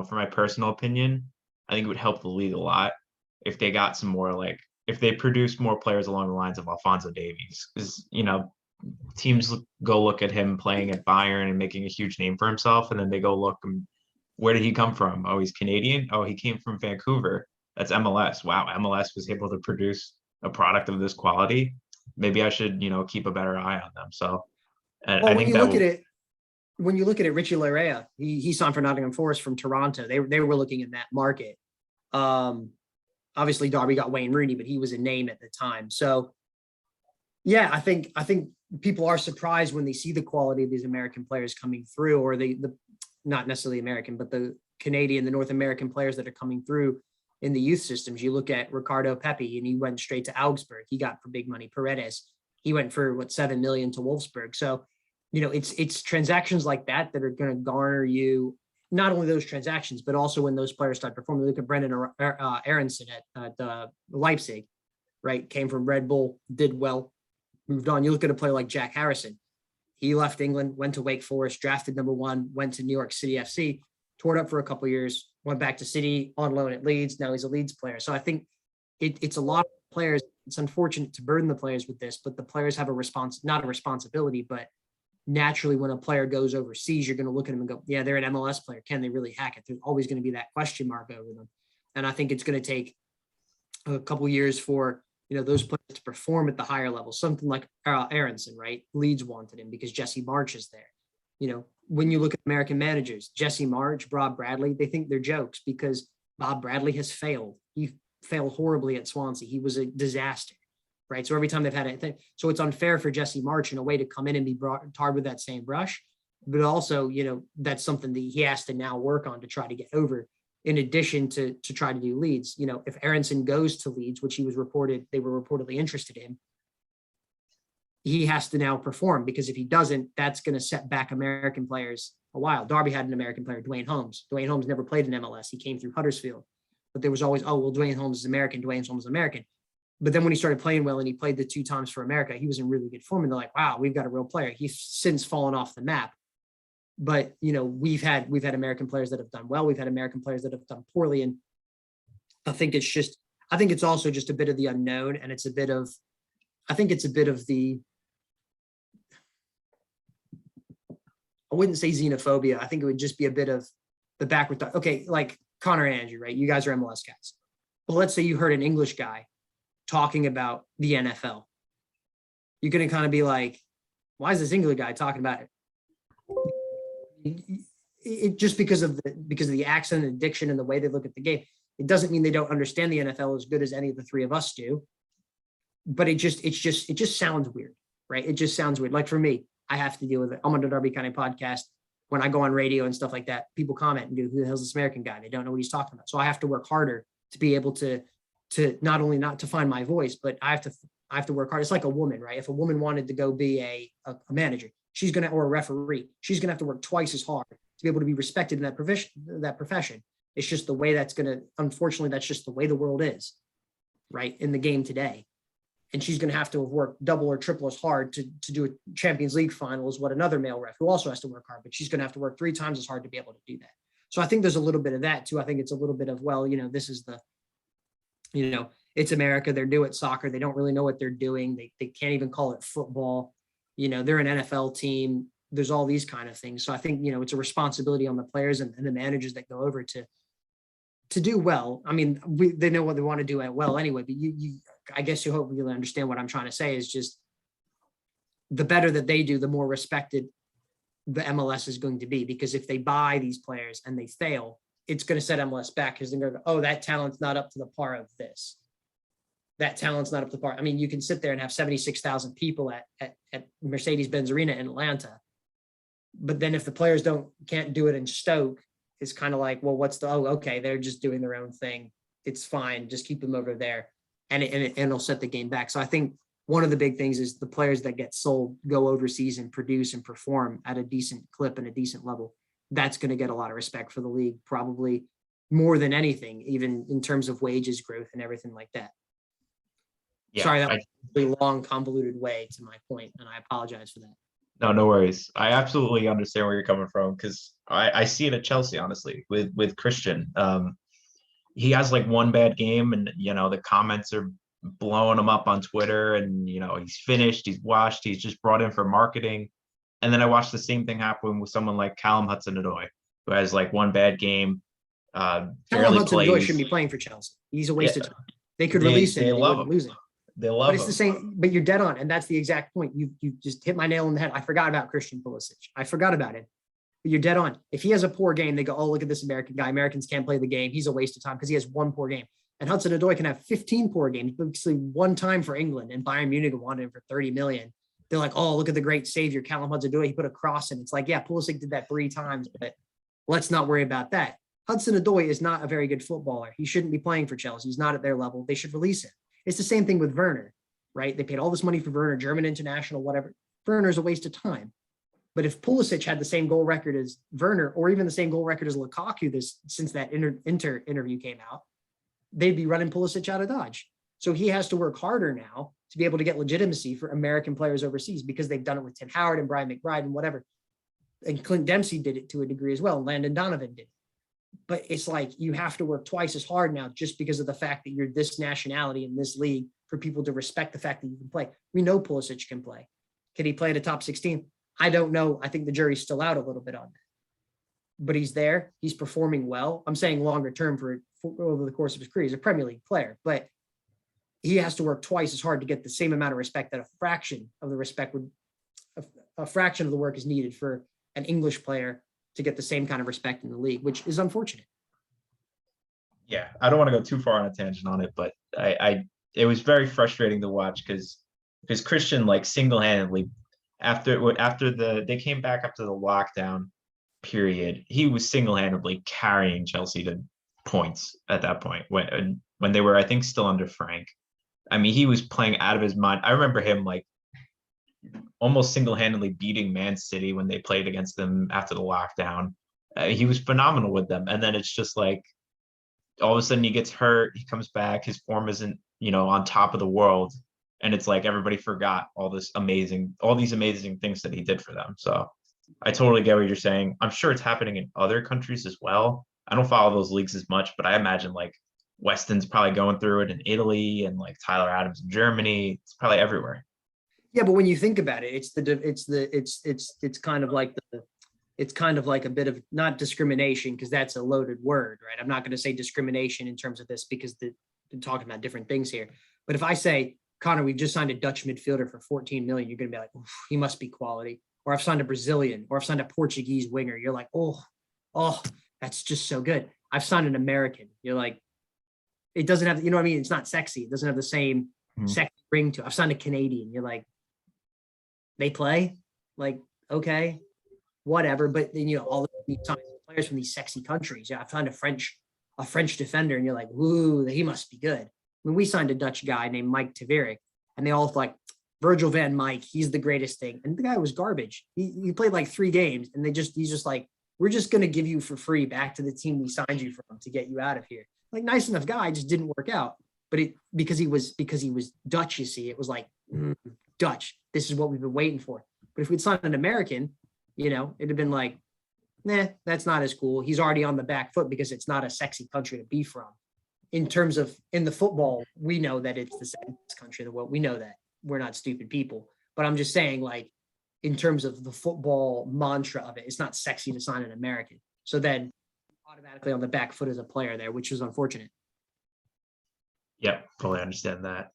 for my personal opinion, I think it would help the league a lot if they got some more if they produced more players along the lines of Alphonso Davies. Because, teams go look at him playing at Bayern and making a huge name for himself, and then they go look and where did he come from? Oh, he's Canadian. Oh, he came from Vancouver. That's MLS. Wow, MLS was able to produce a product of this quality. Maybe I should, keep a better eye on them. So Well, I when think you that look at it, Richie Larea, he signed for Nottingham Forest from Toronto. They were looking in that market. Obviously Derby got Wayne Rooney, but he was a name at the time. So yeah, I think people are surprised when they see the quality of these American players coming through, or the not necessarily American, but the Canadian, the North American players that are coming through in the youth systems. You look at Ricardo Pepi, and he went straight to Augsburg. He got for big money. Paredes, he went for $7 million to Wolfsburg. So, it's transactions like that are going to garner you not only those transactions, but also when those players start performing. Look at Brendan Aronson at Leipzig, right? Came from Red Bull, did well, moved on. You look at a player like Jack Harrison. He left England, went to Wake Forest, drafted #1, went to New York City FC, toured up for a couple of years, went back to City on loan at Leeds. Now he's a Leeds player. So I think it's a lot of players. It's unfortunate to burden the players with this, but the players have not a responsibility, but naturally when a player goes overseas, you're going to look at them and go, yeah, they're an MLS player. Can they really hack it? There's always going to be that question mark over them. And I think it's going to take a couple of years for, those players to perform at the higher level. Something like Aronson, right? Leeds wanted him because Jesse March is there. When you look at American managers, Jesse March, Bob Bradley, they think they're jokes because Bob Bradley has failed. He failed horribly at Swansea. He was a disaster, right? So every time they've had it, so it's unfair for Jesse March in a way to come in and be tarred with that same brush. But also, that's something that he has to now work on to try to get over, in addition to try to do Leeds. If Aronson goes to Leeds, which they were reportedly interested in, he has to now perform, because if he doesn't, that's going to set back American players a while. Derby had an American player, Dwayne Holmes. Dwayne Holmes never played in MLS. He came through Huddersfield, but there was always, Dwayne Holmes is American. Dwayne Holmes is American. But then when he started playing well and he played the 2 times for America, he was in really good form. And they're like, wow, we've got a real player. He's since fallen off the map. But, we've had American players that have done well. We've had American players that have done poorly. And I think it's also just a bit of the unknown. And it's a bit of the, I wouldn't say xenophobia. I think it would just be a bit of the backward thought. Okay, like Connor and Andrew, right? You guys are MLS guys. But let's say you heard an English guy talking about the NFL. You're going to kind of be like, why is this English guy talking about it? It just because of the accent and diction and the way they look at the game. It doesn't mean they don't understand the NFL as good as any of the three of us do. But it just sounds weird, right? It just sounds weird. Like for me, I have to deal with it. I'm on the Derby County podcast. When I go on radio and stuff like that, people comment and go, who the hell's this American guy? They don't know what he's talking about. So I have to work harder to be able to not only not to find my voice, but I have to work hard. It's like a woman, right? If a woman wanted to go be a manager, or a referee, she's gonna have to work twice as hard to be able to be respected in that profession. It's just the way unfortunately, that's just the way the world is, right? In the game today. And she's going to have to have worked double or triple as hard to do a Champions League final as what another male ref, who also has to work hard, but she's going to have to work 3 times as hard to be able to do that. So I think there's a little bit of that too. I think it's a little bit of, this is it's America. They're new at soccer. They don't really know what they're doing. They can't even call it football. They're an NFL team. There's all these kind of things. So I think, it's a responsibility on the players and the managers that go over to do well. I mean, they know what they want to do well anyway, but I guess you hope you really understand what I'm trying to say is just the better that they do, the more respected the MLS is going to be, because if they buy these players and they fail, it's going to set MLS back, because they're going to go, oh, that talent's not up to the par of this. That talent's not up to par. I mean, you can sit there and have 76,000 people at Mercedes-Benz Arena in Atlanta. But then if the players can't do it in Stoke, it's kind of like, well, okay, they're just doing their own thing. It's fine. Just keep them over there. And it'll set the game back. So I think one of the big things is the players that get sold go overseas and produce and perform at a decent clip and a decent level. That's going to get a lot of respect for the league, probably more than anything, even in terms of wages growth and everything like that. Yeah, sorry, that was a really long, convoluted way to my point, and I apologize for that. No, no worries. I absolutely understand where you're coming from because I see it at Chelsea, honestly, with Christian. He has like one bad game, and the comments are blowing him up on Twitter, and he's finished, he's washed, he's just brought in for marketing. And then I watched the same thing happen with someone like Callum Hudson-Odoi, who has like one bad game, Callum barely Hudson-Odoi shouldn't plays. be playing for Chelsea. He's a Yeah, waste of time. They could they release him they and they love wouldn't him. lose him. They But love it's the him. same, but you're dead on. And that's the exact point. You just hit my nail on the head. I forgot about Christian Pulisic. I forgot about it. But you're dead on. If he has a poor game, they go, oh, look at this American guy. Americans can't play the game. He's a waste of time because he has one poor game. And Hudson-Odoi can have 15 poor games, basically one time for England, and Bayern Munich wanted him for 30 million. They're like, oh, look at the great savior, Callum Hudson-Odoi. He put a cross in. It's like, yeah, Pulisic did that 3 times, but let's not worry about that. Hudson-Odoi is not a very good footballer. He shouldn't be playing for Chelsea. He's not at their level. They should release him. It's the same thing with Werner, right? They paid all this money for Werner, German international, whatever. Werner's a waste of time. But if Pulisic had the same goal record as Werner, or even the same goal record as Lukaku since that Inter interview came out, they'd be running Pulisic out of Dodge. So he has to work harder now to be able to get legitimacy for American players overseas, because they've done it with Tim Howard and Brian McBride and whatever. And Clint Dempsey did it to a degree as well. And Landon Donovan did it. But it's like you have to work twice as hard now just because of the fact that you're this nationality in this league, for people to respect the fact that you can play. We know Pulisic can play. Can he play at a top 16? I don't know. I think the jury's still out a little bit on that. But he's there. He's performing well. I'm saying longer term for over the course of his career. He's a Premier League player, but he has to work twice as hard to get the same amount of respect that a fraction of the respect would, a fraction of the work is needed for an English player to get the same kind of respect in the league, which is unfortunate. Yeah, I don't want to go too far on a tangent on it, but it was very frustrating to watch because Christian, like, single-handedly, after they came back after the lockdown period, he was single-handedly carrying Chelsea to points at that point when they were, I think, still under Frank. I mean, he was playing out of his mind. I remember him like almost single-handedly beating Man City when they played against them after the lockdown. He was phenomenal with them, and then it's just like all of a sudden he gets hurt, he comes back, his form isn't on top of the world, and it's like everybody forgot all these amazing things that he did for them. So I totally get what you're saying. I'm sure it's happening in other countries as well. I don't follow those leagues as much, but I imagine like Weston's probably going through it in Italy, and like Tyler Adams in Germany. It's probably everywhere. Yeah, but when you think about it, it's kind of like a bit of, not discrimination, because that's a loaded word, right? I'm not going to say discrimination in terms of this because they're talking about different things here. But if I say, Connor, we've just signed a Dutch midfielder for 14 million, you're going to be like, he must be quality. Or I've signed a Brazilian, or I've signed a Portuguese winger. You're like, oh, that's just so good. I've signed an American. You're like, it doesn't have, you know what I mean? It's not sexy. It doesn't have the same sexy ring to it. I've signed a Canadian. You're like, they play? Like, okay, whatever. But then, all these players from these sexy countries. Yeah, I've signed a French defender, and you're like, woo, he must be good. I mean, we signed a Dutch guy named Mike Taveric, and they all like, Virgil van Mike, he's the greatest thing. And the guy was garbage. He played like 3 games, and he's just like, we're just going to give you for free back to the team we signed you from to get you out of here. Like, nice enough guy, just didn't work out. But because he was Dutch, you see, it was like, Dutch, this is what we've been waiting for. But if we'd signed an American, it'd have been like, nah, that's not as cool. He's already on the back foot because it's not a sexy country to be from. In terms of, in the football, we know that it's the sexiest country in the world. We know that. We're not stupid people. But I'm just saying, like, in terms of the football mantra of it, it's not sexy to sign an American. So then automatically on the back foot as a player there, which was unfortunate. Yep, totally understand that.